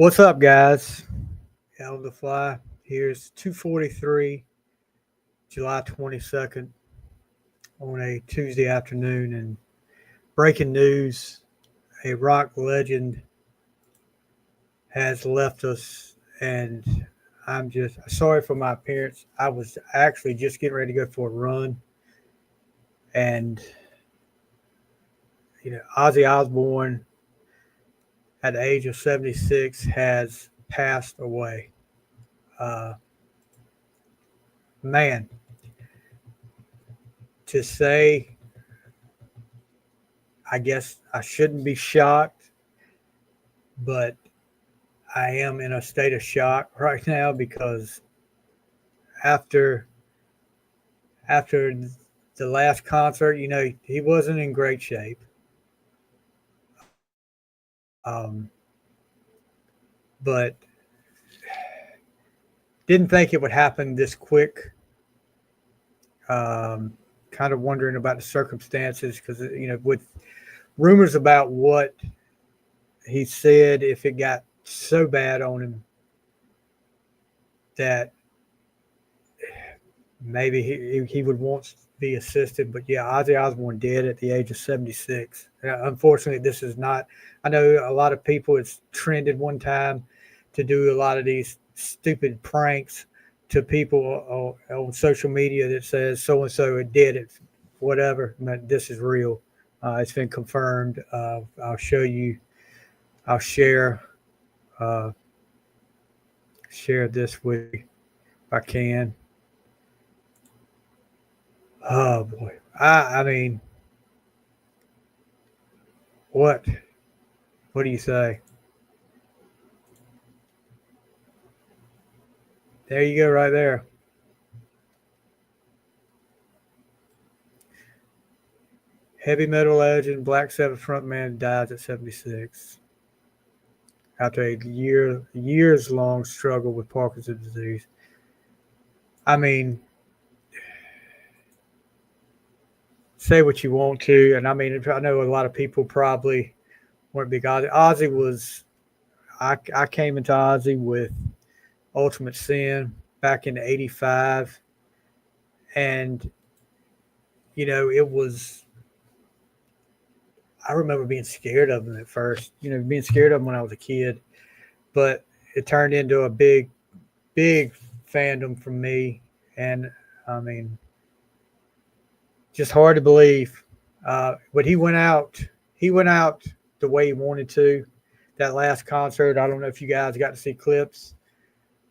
What's up, guys? Out on the fly. Here's 2:43, July 22nd, on a Tuesday afternoon, and breaking news: a rock legend has left us, and I'm just sorry for my appearance. I was actually just getting ready to go for a run, and Ozzy Osbourne, at the age of 76, has passed away. Uh, Man, to say, I guess I shouldn't be shocked, but I am in a state of shock right now because after after the last concert, he wasn't in great shape. But didn't think it would happen this quick. Kind of wondering about the circumstances because with rumors about what he said, if it got so bad on him that maybe he would want to be assisted. But yeah, Ozzy Osbourne did at the age of 76. Unfortunately, this is not. I know a lot of people. It's trended one time to do a lot of these stupid pranks to people on social media that says so and so did it, whatever. But this is real. It's been confirmed. I'll show you. I'll uh, share this with you if I can. Oh boy. I mean, what? What do you say? There you go, right there. Heavy metal legend, Black Sabbath frontman dies at 76 after a years long struggle with Parkinson's disease. I mean, say what you want to, and I mean, I know a lot of people probably weren't big Ozzy. Ozzy was. I came into Ozzy with Ultimate Sin back in '85, and it was. I remember being scared of him at first. Being scared of him when I was a kid, but it turned into a big fandom for me, and I mean, just hard to believe. But he went out. He went out the way he wanted to. That last concert, I don't know if you guys got to see clips.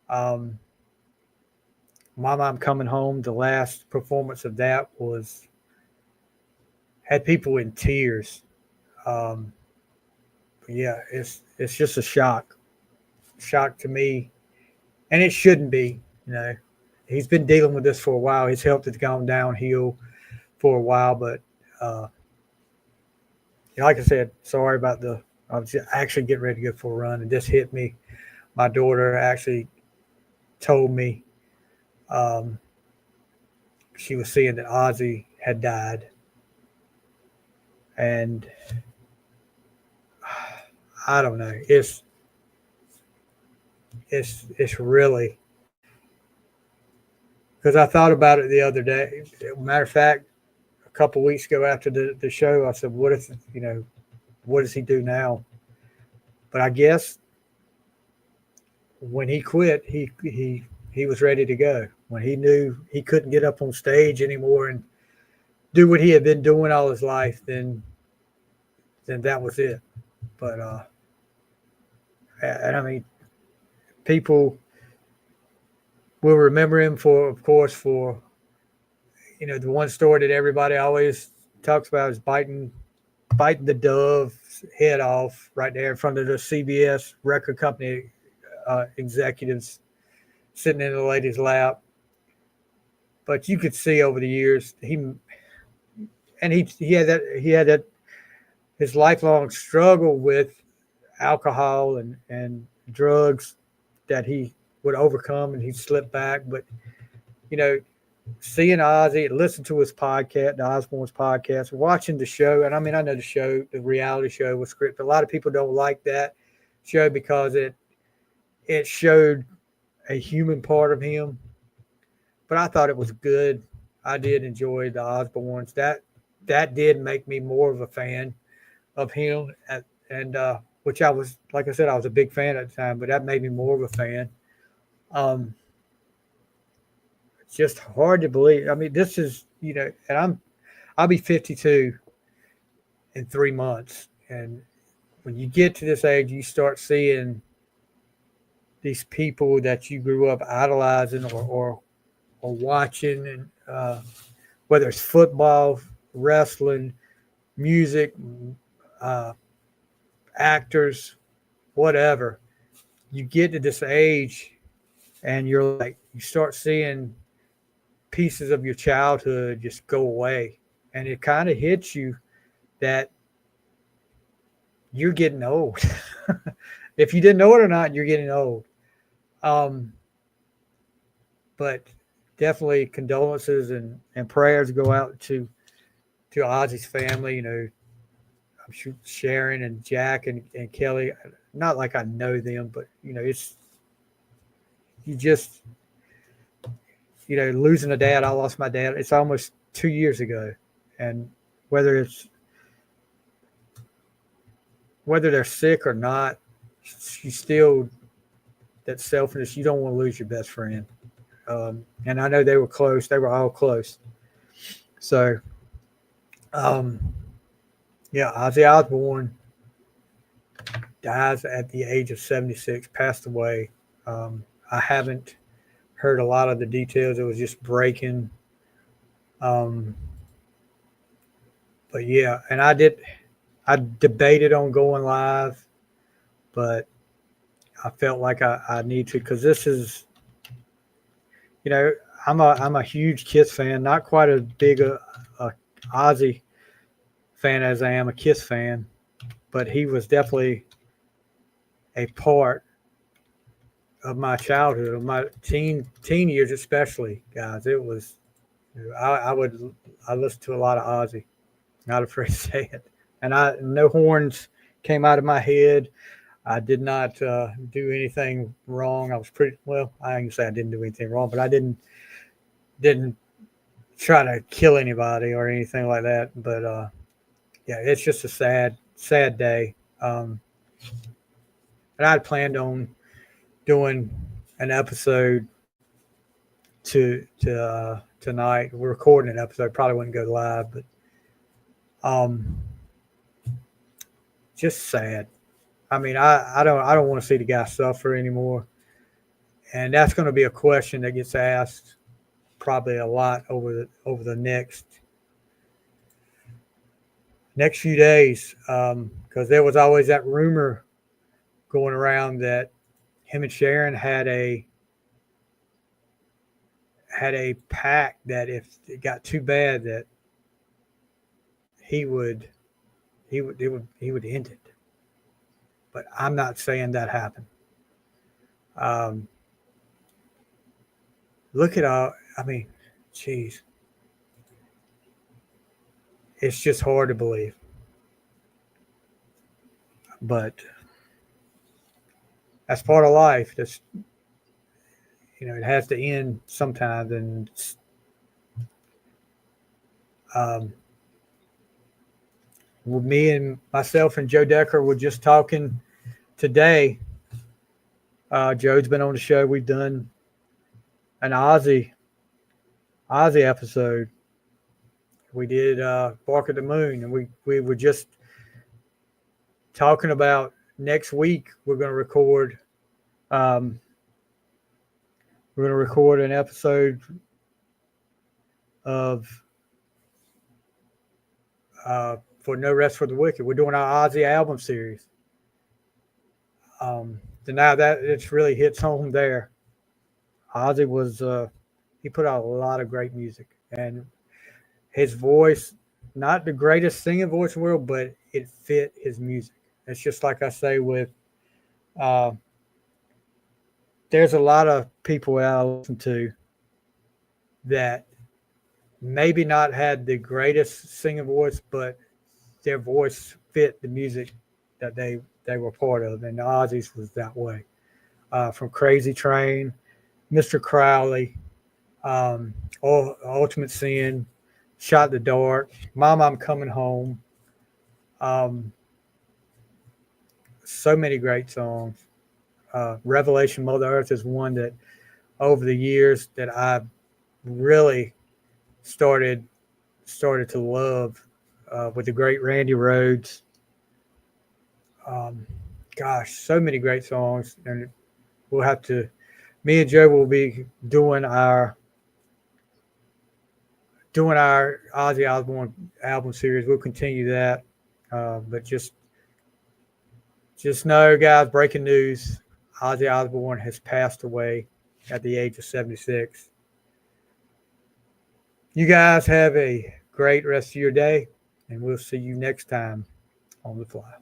Um, Mama, I'm Coming Home. The last performance of that was had people in tears. Um, yeah, it's just a shock to me, and it shouldn't be. He's been dealing with this for a while. His health has gone downhill for a while, but like I said, sorry about the. I was actually getting ready to go for a run, and this hit me. My daughter actually told me she was seeing that Ozzy had died, and I don't know. It's really because I thought about it the other day. Matter of fact, a couple weeks ago after the show, I said, "What if what does he do now?" But I guess when he quit, he was ready to go. When he knew he couldn't get up on stage anymore and do what he had been doing all his life, then that was it. But and I mean, people will remember him for, of course, for the one story that everybody always talks about is biting the dove's head off right there in front of the CBS record company executives sitting in the lady's lap. But you could see over the years he had that his lifelong struggle with alcohol and drugs that he would overcome, and he'd slip back. But you know, seeing Ozzy, listen to his podcast, the Osbourne's podcast, watching the show, and I mean, I know the reality show was scripted. A lot of people don't like that show because it showed a human part of him, but I thought it was good. I did enjoy the Osbournes. That did make me more of a fan of him, and which I was, like I said, I was a big fan at the time, but that made me more of a fan. Um, it's just hard to believe. I mean, this is, and I'll be 52 in 3 months, and when you get to this age, you start seeing these people that you grew up idolizing or watching, and whether it's football, wrestling, music, uh, actors, whatever. You get to this age, and you're like, you start seeing pieces of your childhood just go away, and it kind of hits you that you're getting old. If you didn't know it or not, you're getting old. Um, but definitely condolences and prayers go out to Ozzy's family. I'm sure Sharon and Jack and Kelly. Not like I know them, but it's you just losing a dad. I lost my dad. It's almost 2 years ago, and whether it's whether they're sick or not, you still that selfishness. You don't want to lose your best friend. And I know they were close. They were all close. So, um, yeah, Ozzy Osbourne dies at the age of 76, passed away. I haven't heard a lot of the details. It was just breaking. Um, but yeah, and I debated on going live, but I felt like I need to because this is, you know, I'm a huge Kiss fan, not quite as big a Ozzy fan as I am a Kiss fan, but he was definitely a part of my childhood, of my teen years, especially, guys. It was I listened to a lot of Ozzy. Not afraid to say it, and no horns came out of my head. I did not do anything wrong. I was pretty well. I can say I didn't do anything wrong, but I didn't try to kill anybody or anything like that. But yeah, it's just a sad day. And I had planned on doing an episode to tonight. We're recording an episode. Probably wouldn't go live, but um, just sad. I mean, I don't want to see the guy suffer anymore, and that's going to be a question that gets asked probably a lot over the next few days, because there was always that rumor going around that him and Sharon had a pact that if it got too bad that he would he would end it. But I'm not saying that happened. Um, look at all. I mean, geez, it's just hard to believe. But that's part of life. That's it has to end sometimes. And um, me and myself and Joe Decker were just talking today. Joe's been on the show. We've done an Ozzy episode. We did Bark at the Moon, and we were just talking about next week. Um, we're going to record an episode of for No Rest for the Wicked. We're doing our Ozzy album series. So now that it's really hits home there. Ozzy was he put out a lot of great music, and his voice, not the greatest singing voice in the world, but it fit his music. It's just like I say with uh, there's a lot of people that I listen to that maybe not had the greatest singing voice, but their voice fit the music that they were part of, and the Ozzy's was that way. from Crazy Train, Mr. Crowley, Ultimate Sin, Shot in the Dark, Mom, I'm Coming Home. Um, so many great songs. Revelation Mother Earth is one that over the years that I really started to love with the great Randy Rhoads. Um, Gosh, so many great songs, and we'll have to. Me and Joe will be doing our Ozzy Osbourne album series. We'll continue that, but just know, guys. Breaking news: Ozzy Osbourne has passed away at the age of 76. You guys have a great rest of your day, and we'll see you next time on The Fly.